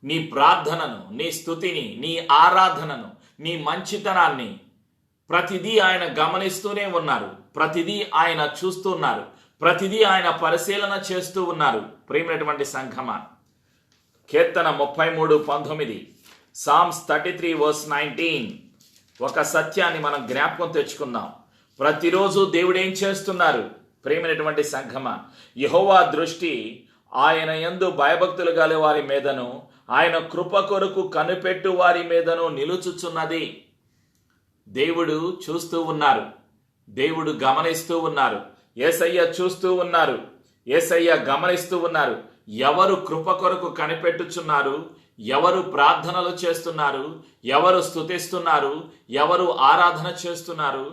నీ ప్రార్థనను, నీ స్తుతిని, నీ ఆరాధనను, నీ మంచితనాన్ని ప్రతిదీ ఆయన గమనిస్తూనే ఉన్నారు. ప్రతిదీ ఆయన చూస్తున్నారు. ప్రతిదీ ఆయన పరిశీలన చేస్తూ ఉన్నారు. ప్రియమైనటువంటి సంఘమా, కీర్తన 33:19, Psalms 33 verse 19, ఒక సత్యాన్ని మనం జ్ఞాపకం తెచ్చుకుందాం. ప్రతిరోజు దేవుడు ఏం చేస్తున్నారు? ప్రియమైనటువంటి సంఘమా, యెహోవా దృష్టి ఆయన యందు భయభక్తులు గల వారి మీదను, ఆయన కృప కొరకు కనిపెట్టు వారి మీదను నిలుచుచున్నది. దేవుడు చూస్తూ ఉన్నారు, దేవుడు గమనిస్తూ ఉన్నారు, యేసయ్య చూస్తూ ఉన్నారు, యేసయ్య గమనిస్తూ ఉన్నారు. ఎవరు కృప కొరకు కనిపెట్టుచున్నారు, ఎవరు ప్రార్థనలు చేస్తున్నారు, ఎవరు స్తుతిస్తున్నారు, ఎవరు ఆరాధన చేస్తున్నారు,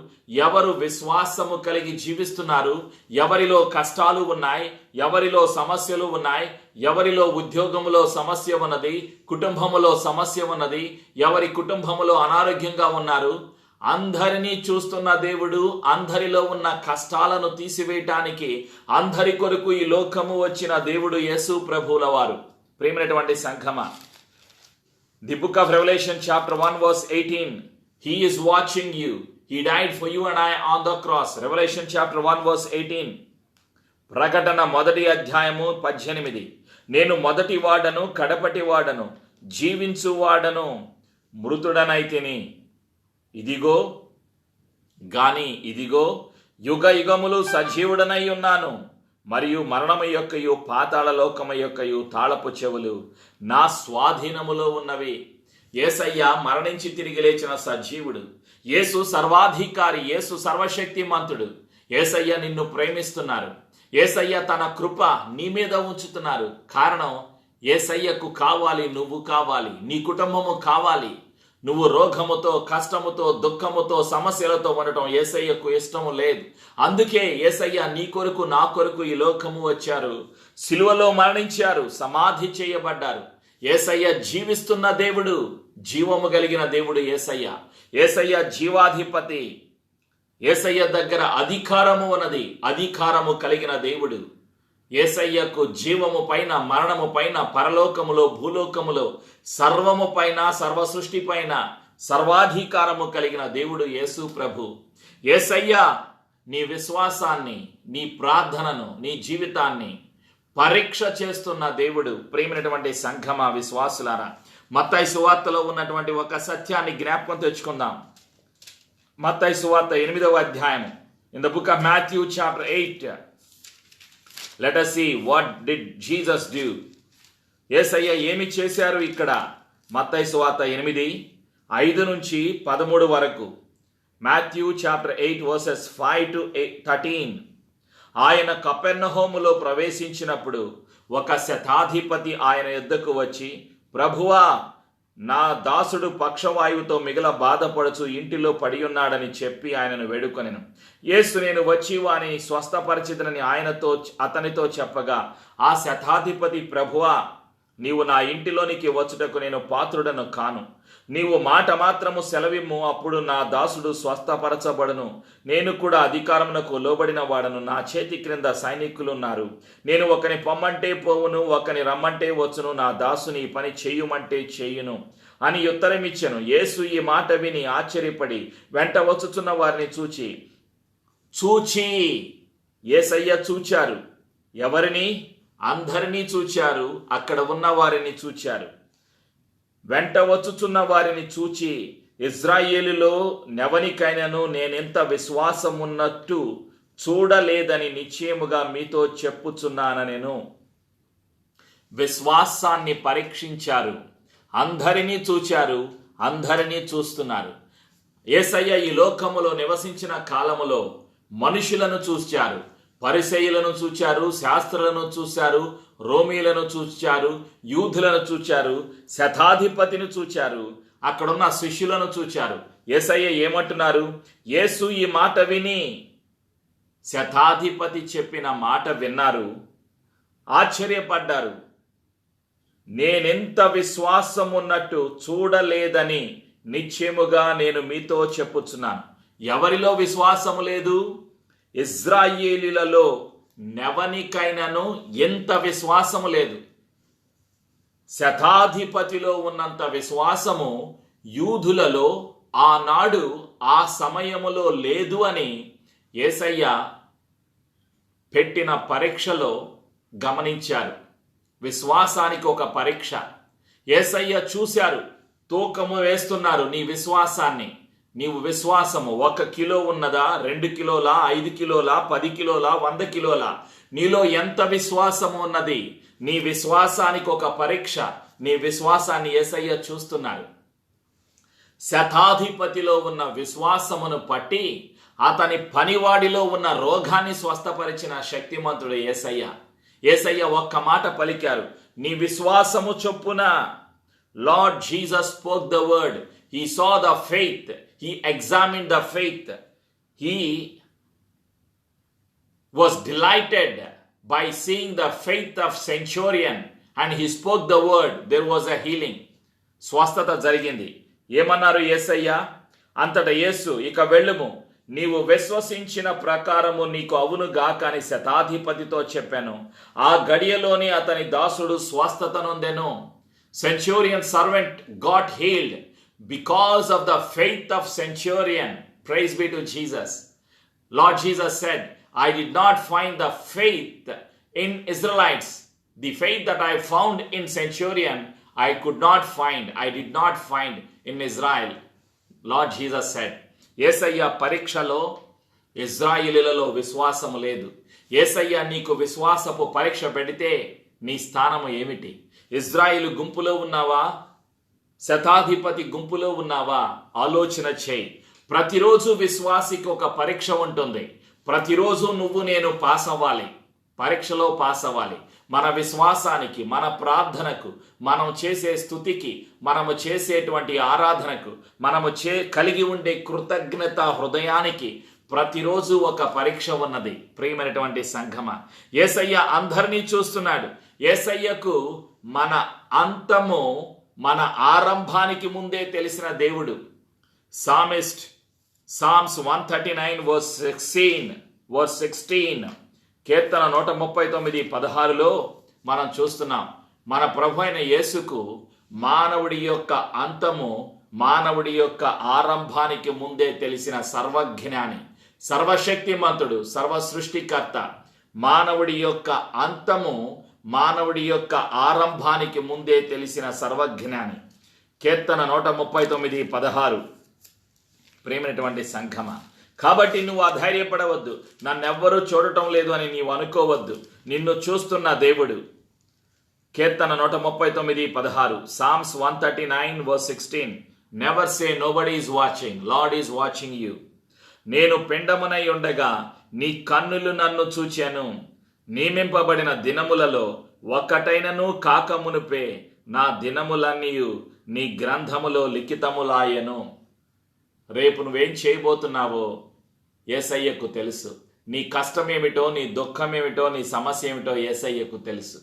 ఎవరు విశ్వాసము కలిగి జీవిస్తున్నారు, ఎవరిలో కష్టాలు ఉన్నాయి, ఎవరిలో సమస్యలు ఉన్నాయి, ఎవరిలో ఉద్యోగములో సమస్య ఉన్నది, కుటుంబములో సమస్య ఉన్నది, ఎవరి కుటుంబములో అనారోగ్యంగా ఉన్నారు, అందరినీ చూస్తున్న దేవుడు, అందరిలో ఉన్న కష్టాలను తీసివేయటానికి అందరి కొరకు ఈ లోకము వచ్చిన దేవుడు యేసు ప్రభువుల వారు. ప్రియమైనటువంటి సంఘమా, the book of revolution chapter 1 verse 18, he is watching you, he died for you and I on the cross. Revolution chapter 1 verse 18. ప్రకటన 1వ అధ్యాయము 18, నేను మొదటి వాడను కడపటి వాడను, జీవించువాడను, మృతుడనైతిని. ఇదిగో యుగ యుగములు సజీవుడనై ఉన్నాను, మరియు మరణము యొక్కయు పాతాళ లోకము యొక్కయు తాళపు చెవులు నా స్వాధీనములో ఉన్నవి. యేసయ్య మరణించి తిరిగి లేచిన సజీవుడు. యేసు సర్వాధికారి, యేసు సర్వశక్తిమంతుడు. యేసయ్య నిన్ను ప్రేమిస్తున్నారు. యేసయ్య తన కృప నీ మీద ఉంచుతున్నారు. కారణం, యేసయ్యకు కావాలి, నువ్వు కావాలి, నీ కుటుంబము కావాలి. నువ్వు రోగముతో, కష్టముతో, దుఃఖముతో, సమస్యలతో ఉండటం యేసయ్యకు ఇష్టము లేదు. అందుకే యేసయ్య నీ కొరకు, నా కొరకు ఈ లోకము వచ్చారు, సిలువలో మరణించారు, సమాధి చేయబడ్డారు. యేసయ్య జీవిస్తున్న దేవుడు, జీవము కలిగిన దేవుడు యేసయ్య. యేసయ్య జీవాధిపతి. యేసయ్య దగ్గర అధికారము ఉన్నది, అధికారము కలిగిన దేవుడు. యేసయ్యకు జీవము పైన, మరణము పైన, పరలోకములో, భూలోకములో, సర్వము పైన, సర్వ సృష్టి పైన సర్వాధికారము కలిగిన దేవుడు యేసు ప్రభు. యేసయ్య నీ విశ్వాసాన్ని, నీ ప్రార్థనను, నీ జీవితాన్ని పరీక్ష చేస్తున్న దేవుడు. ప్రియమైనటువంటి సంఘమా, విశ్వాసులారా, మత్తయి సువార్తలో ఉన్నటువంటి ఒక సత్యాన్ని జ్ఞాపకం తెచ్చుకుందాం. మత్తయి సువార్త 8వ అధ్యాయం, in the book of Matthew chapter 8. Let us see what did Jesus do. యేసయ్య ఏమి చేశారు ఇక్కడ? మత్తయి సువార్త 8:5-13 వరకు. Matthew chapter 8 verses 5 to 13. ఆయన కపెర్నహూములో ప్రవేశించినప్పుడు ఒక శతాధిపతి ఆయన యొద్దకు వచ్చి, ప్రభువా, నా దాసుడు పక్షవాయువుతో మిగల బాధపడుచు ఇంటిలో పడి ఉన్నాడని చెప్పి ఆయనను వేడుకొనెను. యేసు, నేను వచ్చి వానిని స్వస్థపరిచితనని అతనితో చెప్పగా, ఆ శతాధిపతి, ప్రభువా, నీవు నా ఇంటిలోనికి వచ్చుటకు నేను పాత్రుడను కాను. నీవు మాట మాత్రము సెలవిమ్ము, అప్పుడు నా దాసుడు స్వస్థపరచబడును. నేను కూడా అధికారమునకు లోబడిన వాడను. నా చేతి క్రింద సైనికులున్నారు. నేను ఒకని పొమ్మంటే పోవును, ఒకని రమ్మంటే వచ్చును, నా దాసుని ఈ పని చేయుమంటే చేయును అని ఉత్తరమిచ్చెను. యేసు ఈ మాట విని ఆశ్చర్యపడి వెంట వచ్చుచున్న వారిని చూచి యేసయ్య చూచారు. ఎవరిని? అందరినీ చూచారు. అక్కడ ఉన్న వారిని చూచారు. వెంట వచ్చుచున్న వారిని చూచి, ఇజ్రాయేలులో నెవనికైనను నేనెంత విశ్వాసం ఉన్నట్టు చూడలేదని నిశ్చయముగా మీతో చెప్పుచున్నానెను. విశ్వాసాన్ని పరీక్షించారు. అందరినీ చూచారు, అందరినీ చూస్తున్నారు. యేసయ్య ఈ లోకములో నివసించిన కాలములో మనుషులను చూచారు. పరిసయ్యులను చూచారు, శాస్త్రులను చూశారు, రోమీలను చూచారు, యూదులను చూచారు, శతాధిపతిని చూచారు, అక్కడున్న శిష్యులను చూచారు. యేసయ్య ఏమంటున్నారు? యేసు ఈ మాట విని, శతాధిపతి చెప్పిన మాట విన్నారు, ఆశ్చర్యపడ్డారు. నేనెంత విశ్వాసం ఉన్నట్టు చూడలేదని నిశ్చయముగా నేను మీతో చెప్పుచున్నాను. ఎవరిలో విశ్వాసము లేదు? ఇజ్రాయేలీలలో నెవనికైనను ఎంత విశ్వాసము లేదు. శతాధిపతిలో ఉన్నంత విశ్వాసము యూదులలో ఆనాడు, ఆ సమయములో లేదు అని యేసయ్య పెట్టిన పరీక్షలో గమనించారు. విశ్వాసానికి ఒక పరీక్ష. యేసయ్య చూశారు, తూకము వేస్తున్నారు నీ విశ్వాసాన్ని. నీవు విశ్వాసము 1 కిలో ఉన్నదా, 2 కిలోల, 5 కిలోల, 10 కిలోల, 100 కిలోల? నీలో ఎంత విశ్వాసము ఉన్నది? నీ విశ్వాసానికి ఒక పరీక్ష. నీ విశ్వాసాన్ని యేసయ్య చూస్తున్నారు. శతాధిపతిలో ఉన్న విశ్వాసమును పట్టి అతని పనివాడిలో ఉన్న రోగాన్ని స్వస్థపరిచిన శక్తిమంతుడు యేసయ్య. యేసయ్య ఒక్క మాట పలికారు, నీ విశ్వాసము చొప్పున. Lord Jesus spoke the word. He saw the faith. He examined the faith. He was delighted by seeing the faith of centurion and he spoke the word. There was a healing. స్వస్థత జరిగింది. ఏమన్నారు యేసయ్య? అంతటా యేసు, ఇక వెళ్ళుము, నీవు విశ్వసించిన ప్రకారము నీకు అవును గాక అని శతాధిపతితో చెప్పాను. ఆ గడియలోని అతని దాసుడు స్వస్థత నొందెను. Centurion servant got healed because of the faith of centurion. Praise be to Jesus. Lord Jesus said, I did not find the faith in Israelites. The faith that I found in centurion, I could not find. I did not find in Israel. Lord Jesus said, యేసయ్య పరీక్షలో ఇజ్రాయిలీలలో విశ్వాసము లేదు. యేసయ్య నీకు విశ్వాసపు పరీక్ష పెడితే నీ స్థానము ఏమిటి? ఇజ్రాయిలు గుంపులో ఉన్నావా? శతాధిపతి గుంపులో ఉన్నావా? ఆలోచన చేయి. ప్రతిరోజు విశ్వాసికి ఒక పరీక్ష ఉంటుంది. ప్రతిరోజు నువ్వు నేను పాస్ అవ్వాలి, పరీక్షలో పాస్ అవ్వాలి. మన విశ్వాసానికి, మన ప్రార్థనకు, మనం చేసే స్తుతికి, మనము చేసేటువంటి ఆరాధనకు, మనము కలిగి ఉండే కృతజ్ఞత హృదయానికి ప్రతిరోజు ఒక పరీక్ష ఉన్నది. ప్రియమైనటువంటి సంఘమా, యేసయ్య అందరినీ చూస్తున్నాడు. యేసయ్యకు మన అంతము మన ఆరంభానికి ముందే తెలిసిన దేవుడు. సామిస్ట్ సామ్స్ 139 verse 16 కీర్తన 139:16లో మనం చూస్తున్నాం. మన ప్రభు అయిన యేసుకు మానవుడి యొక్క అంతము మానవుడి యొక్క ఆరంభానికి ముందే తెలిసిన సర్వజ్ఞాని, సర్వశక్తిమంతుడు, సర్వ సృష్టికర్త. మానవుడి యొక్క అంతము మానవుడి యొక్క ఆరంభానికి ముందే తెలిసిన సర్వజ్ఞాని. కీర్తన 139:16. ప్రేమైనటువంటి సంఘమా, కాబట్టి నువ్వు అధైర్యపడవద్దు. నన్నెవ్వరూ చూడటం లేదు అని నీవు అనుకోవద్దు. నిన్ను చూస్తున్న దేవుడు. కీర్తన 139:16. Psalms 139 verse 16. Never say nobody is watching. Lord is watching you. నేను పిండమునై ఉండగా నీ కన్నులు నన్ను చూచెను. నియమింపబడిన దినములలో ఒక్కటైనను కాకమునుపే నా దినములన్నీయు నీ గ్రంథములో లిఖితములాయెను. రేపు నువ్వేం చేయబోతున్నావో యేసయ్యకు తెలుసు. నీ కష్టమేమిటో, నీ దుఃఖమేమిటో, నీ సమస్య ఏమిటో యేసయ్యకు తెలుసు.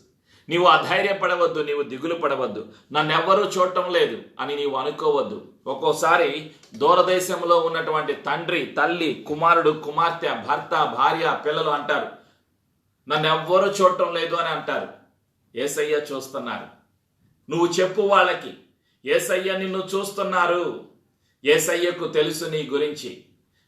నీవు అధైర్యపడవద్దు, నీవు దిగులు పడవద్దు. నన్నెవ్వరూ చూడటం లేదు అని నీవు అనుకోవద్దు. ఒక్కోసారి దూరదేశంలో ఉన్నటువంటి తండ్రి, తల్లి, కుమారుడు, కుమార్తె, భర్త, భార్య, పిల్లలు అంటారు, నన్నెవ్వరూ చూడటం లేదు అని అంటారు. యేసయ్య చూస్తున్నారు. నువ్వు చెప్పు వాళ్ళకి, యేసయ్య నిన్ను చూస్తున్నారు. యేసయ్యకు తెలుసు నీ గురించి,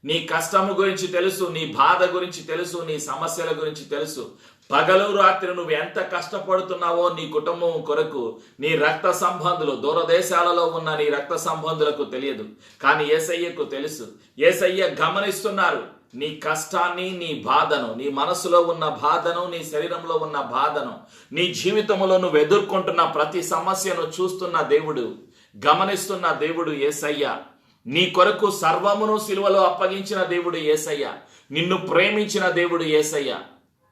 నీ కష్టము గురించి తెలుసు, నీ బాధ గురించి తెలుసు, నీ సమస్యల గురించి తెలుసు. పగలు రాత్రి నువ్వు ఎంత కష్టపడుతున్నావో నీ కుటుంబం కొరకు, నీ రక్త సంబంధులు, దూరదేశాలలో ఉన్న నీ రక్త సంబంధులకు తెలియదు, కానీ యేసయ్యకు తెలుసు. యేసయ్య గమనిస్తున్నారు నీ కష్టాన్ని, నీ బాధను, నీ మనసులో ఉన్న బాధను, నీ శరీరంలో ఉన్న బాధను, నీ జీవితంలో నువ్వు ఎదుర్కొంటున్న ప్రతి సమస్యను చూస్తున్న దేవుడు, గమనిస్తున్న దేవుడు యేసయ్య. నీ కొరకు సర్వమును సిలువలో అప్పగించిన దేవుడు యేసయ్య. నిన్ను ప్రేమించిన దేవుడు యేసయ్య.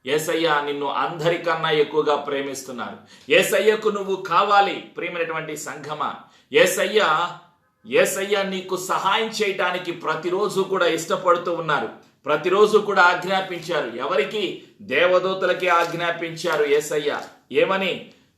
యేసయ్య నిన్ను అందరికన్నా ఎక్కువగా ప్రేమిస్తున్నారు. యేసయ్యకు నువ్వు కావాలి. ప్రియమైనటువంటి సంఘమా, యేసయ్య నీకు సహాయం చేయటానికి ప్రతిరోజు కూడా ఇష్టపడుతూ ఉన్నారు. ప్రతిరోజు కూడా ఆజ్ఞాపించారు. ఎవరికి? దేవదూతలకి ఆజ్ఞాపించారు యేసయ్య. ఏమని?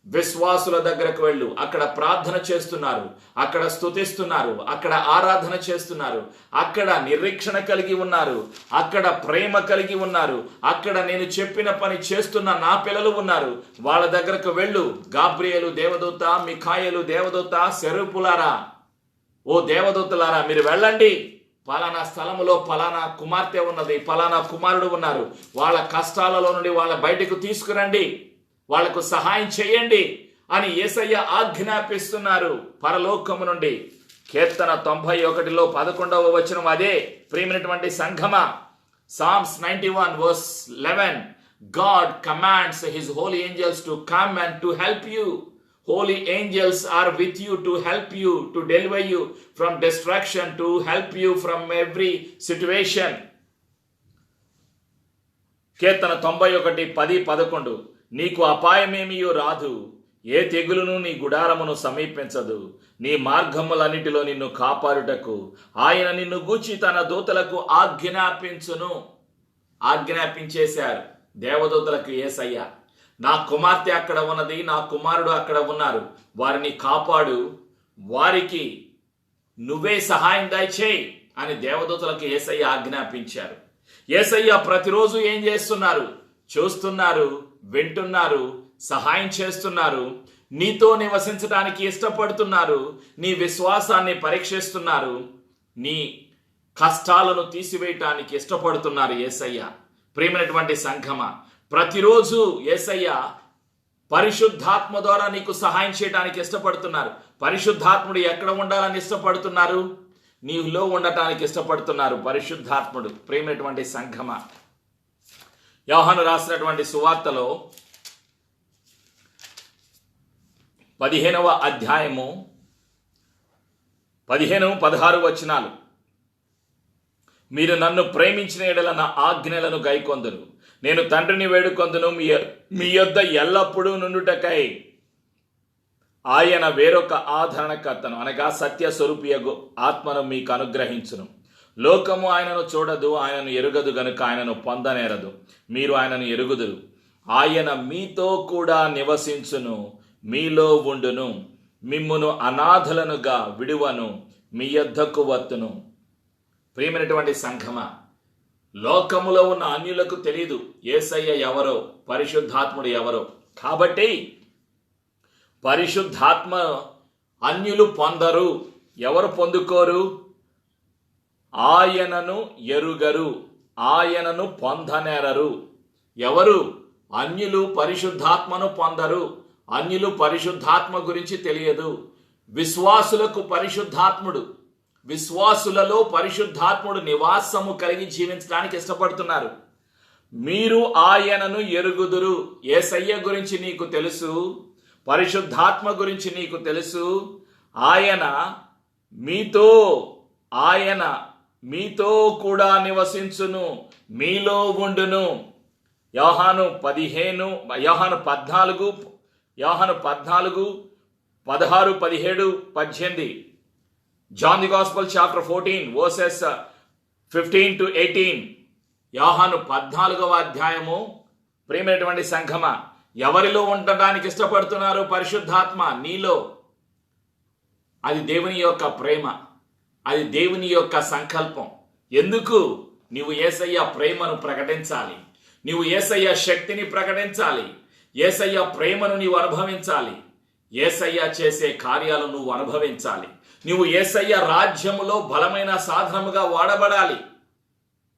విశ్వాసుల దగ్గరకు వెళ్ళు, అక్కడ ప్రార్థన చేస్తున్నారు, అక్కడ స్తుతిస్తున్నారు, అక్కడ ఆరాధన చేస్తున్నారు, అక్కడ నిరీక్షణ కలిగి ఉన్నారు, అక్కడ ప్రేమ కలిగి ఉన్నారు, అక్కడ నేను చెప్పిన పని చేస్తున్న నా పిల్లలు ఉన్నారు, వాళ్ళ దగ్గరకు వెళ్ళు. గాబ్రియేలు దేవదూత, మిఖాయేలు దేవదూత, సెరూపులారా, ఓ దేవదూతలారా మీరు వెళ్ళండి. పలానా స్థలములో పలానా కుమార్తె ఉన్నది, పలానా కుమారుడు ఉన్నారు, వాళ్ళ కష్టాలలో నుండి వాళ్ళ బయటకు తీసుకురండి, వాళ్లకు సహాయం చేయండి అని యేసయ్య ఆజ్ఞాపిస్తున్నారు పరలోకము నుండి. కీర్తన 91:11 వచనం అదే. ప్రియమైనటువంటి సంఘమా, Psalms 91 verse 11. God commands his holy angels to come and to help you. Holy angels are with you to help you, to deliver you from destruction, to help you from every situation. కీర్తన 91:10-11. నీకు అపాయమేమియో రాదు, ఏ తెగులును నీ గుడారమును సమీపించదు. నీ మార్గములన్నిటిలో నిన్ను కాపాడుటకు ఆయన నిన్ను గూర్చి తన దూతలకు ఆజ్ఞాపించును. ఆజ్ఞాపించేశారు దేవదూతలకు యేసయ్య. నా కుమార్తె అక్కడ ఉన్నది, నా కుమారుడు అక్కడ ఉన్నారు, వారిని కాపాడు, వారికి నువ్వే సహాయం దయచేయి అని దేవదూతలకు యేసయ్య ఆజ్ఞాపించారు. యేసయ్య ప్రతిరోజు ఏం చేస్తున్నారు? చూస్తున్నారు, వింటున్నారు, సహాయం చేస్తున్నారు, నీతో నివసించడానికి ఇష్టపడుతున్నారు, నీ విశ్వాసాన్ని పరీక్షిస్తున్నారు, నీ కష్టాలను తీసివేయటానికి ఇష్టపడుతున్నారు యేసయ్య. ప్రియమైనటువంటి సంఘమా, ప్రతిరోజు యేసయ్య పరిశుద్ధాత్మ ద్వారా నీకు సహాయం చేయడానికి ఇష్టపడుతున్నారు. పరిశుద్ధాత్ముడు ఎక్కడ ఉండాలని ఇష్టపడుతున్నారు? నీలో ఉండటానికి ఇష్టపడుతున్నారు పరిశుద్ధాత్ముడు. ప్రియమైనటువంటి సంఘమా, యోహాను రాసినటువంటి సువార్తలో 15వ అధ్యాయము 15-16 వచనాలు, మీరు నన్ను ప్రేమించిన యెడల నా ఆజ్ఞలను గైకొందురు, నేను తండ్రిని వేడుకొందును, మీ యొద్ద ఎల్లప్పుడూ నుండుటకై ఆయన వేరొక ఆదరణకర్తను అనగా సత్య స్వరూపియగు ఆత్మను మీకు అనుగ్రహించును. లోకము ఆయనను చూడదు, ఆయనను ఎరుగదు గనుక ఆయనను పొందనేరదు. మీరు ఆయనను ఎరుగుదురు. ఆయన మీతో కూడా నివసించును, మీలో ఉండును, మిమ్మును అనాథలనుగా విడువను, మీ యొద్దకు వత్తును. ప్రియమైనటువంటి సంఘమా, లోకములో ఉన్న అన్యులకు తెలియదు యేసయ్య ఎవరో, పరిశుద్ధాత్ముడు ఎవరో. కాబట్టి పరిశుద్ధాత్మ అన్యులు పొందరు. ఎవరు పొందుకోరు? ఆయనను ఎరుగరు, ఆయనను పొందనేరరు. ఎవరు? అన్యులు పరిశుద్ధాత్మను పొందరు. అన్యులు పరిశుద్ధాత్మ గురించి తెలియదు. విశ్వాసులకు పరిశుద్ధాత్ముడు, విశ్వాసులలో పరిశుద్ధాత్ముడు నివాసము కలిగి జీవించడానికి ఇష్టపడుతున్నారు. మీరు ఆయనను ఎరుగుదురు. యేసయ్య గురించి నీకు తెలుసు, పరిశుద్ధాత్మ గురించి నీకు తెలుసు. ఆయన మీతో కూడా నివసించును, మీలో ఉండును. యోహాను 14, యోహాను 14, 16, 17, 18. John the Gospel chapter 14 verses 15-18. యోహాను 14వ అధ్యాయము. ప్రియమైనటువంటి సంఘమా, ఎవరిలో ఉండడానికి ఇష్టపడుతున్నారు పరిశుద్ధాత్మ? నీలో. అది దేవుని యొక్క ప్రేమ, అది దేవుని యొక్క సంకల్పం. ఎందుకు? నీవు యేసయ్య ప్రేమను ప్రకటించాలి, నీవు యేసయ్య శక్తిని ప్రకటించాలి, యేసయ్య ప్రేమను నీవు అనుభవించాలి, యేసయ్య చేసే కార్యాలను నువ్వు అనుభవించాలి. నువ్వు యేసయ్య రాజ్యములో బలమైన సాధనముగా వాడబడాలి.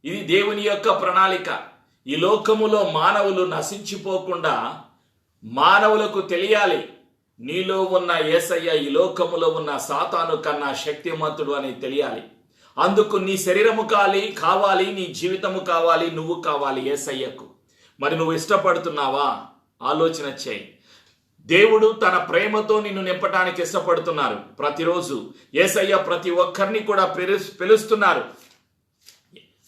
ఇది దేవుని యొక్క ప్రణాళిక. ఈ లోకములో మానవులు నశించిపోకుండా మానవులకు తెలియాలి, నీలో ఉన్న యేసయ్య ఈ లోకములో ఉన్న సాతాను కన్నా శక్తిమంతుడు అని తెలియాలి. అందుకు నీ శరీరము కావాలి, నీ జీవితము కావాలి, నువ్వు కావాలి యేసయ్యకు. మరి నువ్వు ఇష్టపడుతున్నావా? ఆలోచన చేయి. దేవుడు తన ప్రేమతో నిన్ను నింపడానికి ఇష్టపడుతున్నారు. ప్రతిరోజు యేసయ్య ప్రతి ఒక్కరిని కూడా పిలుస్తున్నారు.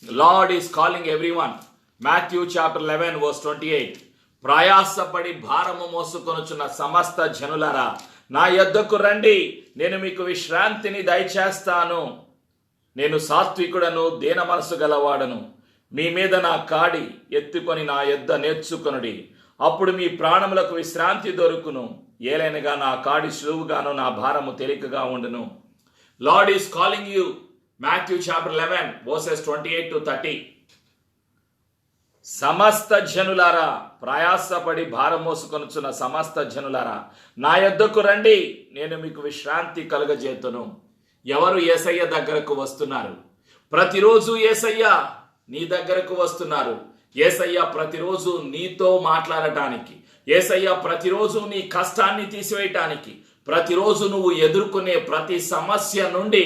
Lord is calling everyone. Matthew chapter 11 verse 28. ప్రయాసపడి భారము మోసుకొనుచున్న సమస్త జనులారా నా యొద్దకు రండి, నేను మీకు విశ్రాంతిని దయచేస్తాను. నేను సాత్వికుడను, దీన మనసు గలవాడను. మీ మీద నా కాడి ఎత్తుకొని నా యొద్ద నేర్చుకొనుడి, అప్పుడు మీ ప్రాణములకు విశ్రాంతి దొరుకును. ఏలైనగా నా కాడి సులువుగాను, నా భారము తేలికగా ఉండును. Lord is calling you. Matthew chapter 11 verses 28-30. సమస్త జనులారా, ప్రయాసపడి భారం మోసుకొనుచున్న సమస్త జనులారా నా యొద్దకు రండి, నేను మీకు విశ్రాంతి కలుగజేతును. ఎవరు యేసయ్య దగ్గరకు వస్తున్నారు? ప్రతిరోజు యేసయ్య నీ దగ్గరకు వస్తున్నారు. యేసయ్య ప్రతిరోజు నీతో మాట్లాడటానికి, యేసయ్య ప్రతిరోజు నీ కష్టాన్ని తీసివేయటానికి, ప్రతిరోజు నువ్వు ఎదుర్కొనే ప్రతి సమస్య నుండి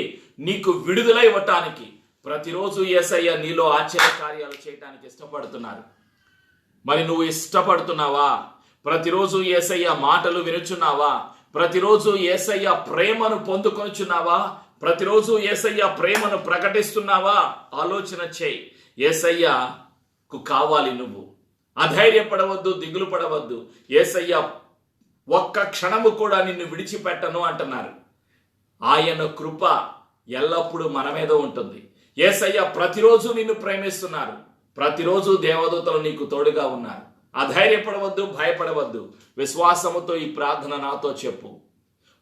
నీకు విడుదల ఇవ్వటానికి ప్రతిరోజు యేసయ్య నీలో ఆశ్చర్య కార్యాలు చేయటానికి ఇష్టపడుతున్నారు. మరి నువ్వు ఇష్టపడుతున్నావా? ప్రతిరోజు యేసయ్య మాటలు వినుచున్నావా? ప్రతిరోజు యేసయ్య ప్రేమను పొందుకొనుచున్నావా? ప్రతిరోజు యేసయ్య ప్రేమను ప్రకటిస్తున్నావా? ఆలోచన చేయి. యేసయ్యకు కావాలి నువ్వు. అధైర్యపడవద్దు, దిగులు పడవద్దు. యేసయ్య ఒక్క క్షణము కూడా నిన్ను విడిచిపెట్టను అంటున్నారు. ఆయన కృప ఎల్లప్పుడూ మన మీద ఉంటుంది. యేసయ్య ప్రతిరోజు నిన్ను ప్రేమిస్తున్నారు. ప్రతిరోజు దేవదూతలు నీకు తోడుగా ఉన్నారు. అధైర్యపడవద్దు, భయపడవద్దు. విశ్వాసముతో ఈ ప్రార్థన నాతో చెప్పు.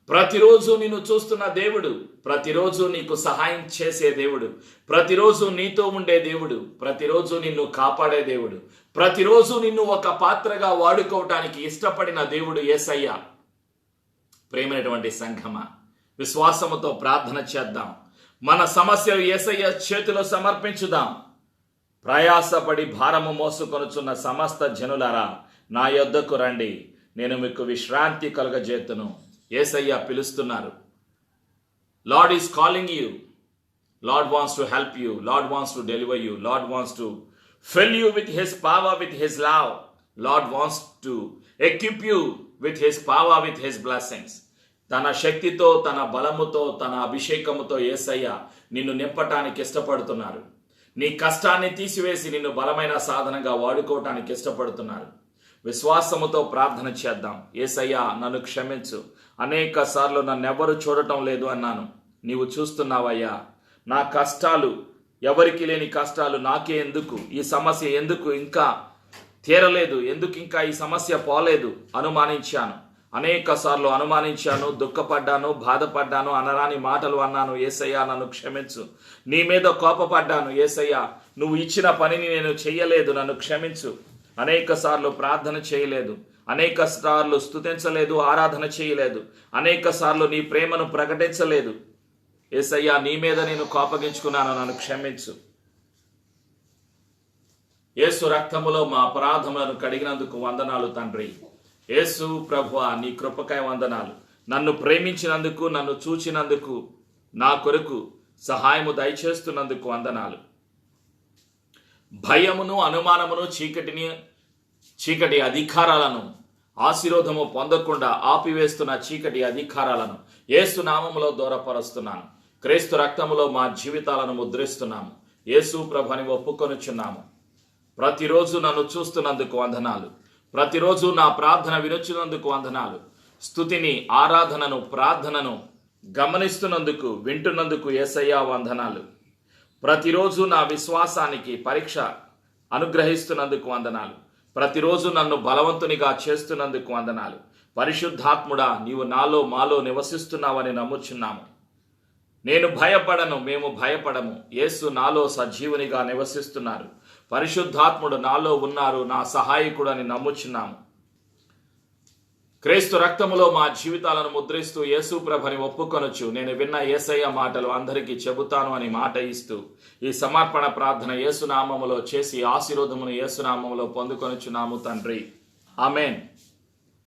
ప్రతిరోజు నిన్ను చూస్తున్న దేవుడు, ప్రతిరోజు నీకు సహాయం చేసే దేవుడు, ప్రతిరోజు నీతో ఉండే దేవుడు, ప్రతిరోజు నిన్ను కాపాడే దేవుడు, ప్రతిరోజు నిన్ను ఒక పాత్రగా వాడుకోవటానికి ఇష్టపడిన దేవుడు యేసయ్య. ప్రేమైనటువంటి సంఘమా, విశ్వాసముతో ప్రార్థన చేద్దాం. మన సమస్యలు యేసయ్య చేతిలో సమర్పించుదాం. ప్రయాసపడి భారము మోసుకొనుచున్న సమస్త జనులారా, నా యొద్దకు రండి, నేను మీకు విశ్రాంతి కలుగజేతును. యేసయ్య పిలుస్తున్నారు. Lord is calling you. Lord wants to help you. Lord wants to deliver you. Lord wants to fill you with his power, with his love. Lord wants to equip you with his power, with his blessings. తన శక్తితో, తన బలముతో, తన అభిషేకముతో యేసయ్య నిన్ను నింపటానికి ఇష్టపడుతున్నారు. నీ కష్టాన్ని తీసివేసి నిన్ను బలమైన సాధనంగా వాడుకోవటానికి ఇష్టపడుతున్నారు. విశ్వాసముతో ప్రార్థన చేద్దాం. యేసయ్య, నన్ను క్షమించు. అనేక సార్లు నన్నెవ్వరు చూడటం లేదు అన్నాను. నీవు చూస్తున్నావయ్యా. నా కష్టాలు, ఎవరికి లేని కష్టాలు నాకే ఎందుకు, ఈ సమస్య ఎందుకు ఇంకా తీరలేదు, ఎందుకు ఇంకా ఈ సమస్య పోలేదు అనుమానించాను. అనేక సార్లు అనుమానించాను, దుఃఖపడ్డాను, బాధపడ్డాను, అనరాని మాటలు అన్నాను. యేసయ్య, నన్ను క్షమించు. నీ మీద కోపపడ్డాను. యేసయ్య, నువ్వు ఇచ్చిన పనిని నేను చెయ్యలేదు, నన్ను క్షమించు. అనేక సార్లు ప్రార్థన చేయలేదు, అనేక సార్లు స్తుతించలేదు, ఆరాధన చేయలేదు, అనేక సార్లు నీ ప్రేమను ప్రకటించలేదు. యేసయ్య, నీ మీద నేను కోపగించుకున్నాను, నన్ను క్షమించు. యేసు రక్తములో మా అపరాధములను కడిగినందుకు వందనాలు తండ్రి. యేసు ప్రభువా, నీ కృపకై వందనాలు. నన్ను ప్రేమించినందుకు, నన్ను చూచినందుకు, నా కొరకు సహాయము దయచేస్తున్నందుకు వందనాలు. భయమును, అనుమానమును, చీకటి అధికారాలను, ఆశీర్వాదము పొందకుండా ఆపివేస్తున్న చీకటి అధికారాలను యేసు నామములో దూరపరుస్తున్నాను. క్రీస్తు రక్తములో మా జీవితాలను ముద్రిస్తున్నాము. యేసు ప్రభుని ఒప్పుకొనుచున్నాము. ప్రతిరోజు నన్ను చూస్తున్నందుకు వందనాలు. ప్రతిరోజు నా ప్రార్థన వినుచున్నందుకు వందనాలు. స్తుతిని, ఆరాధనను, ప్రార్థనను గమనిస్తున్నందుకు, వింటున్నందుకు యేసయ్య వందనాలు. ప్రతిరోజు నా విశ్వాసానికి పరీక్ష అనుగ్రహిస్తున్నందుకు వందనాలు. ప్రతిరోజు నన్ను బలవంతునిగా చేస్తున్నందుకు వందనాలు. పరిశుద్ధాత్ముడా, నీవు నాలో మాలో నివసిస్తున్నావని నమ్ముచున్నాము. నేను భయపడను, మేము భయపడము. యేసు నాలో సజీవునిగా నివసిస్తున్నారు. పరిశుద్ధాత్ముడు నాలో ఉన్నారు, నా సహాయకుడని నమ్ముచున్నాము. క్రీస్తు రక్తములో మా జీవితాలను ముద్రిస్తూ యేసు ప్రభుని ఒప్పుకొనొచ్చు. నేను విన్న యేసయ్య మాటలు అందరికీ చెబుతాను అని మాట ఇస్తూ ఈ సమర్పణ ప్రార్థన యేసునామములో చేసి ఆశీర్వాదమును యేసునామములో పొందుకొనుచున్నాము తండ్రి. ఆమేన్.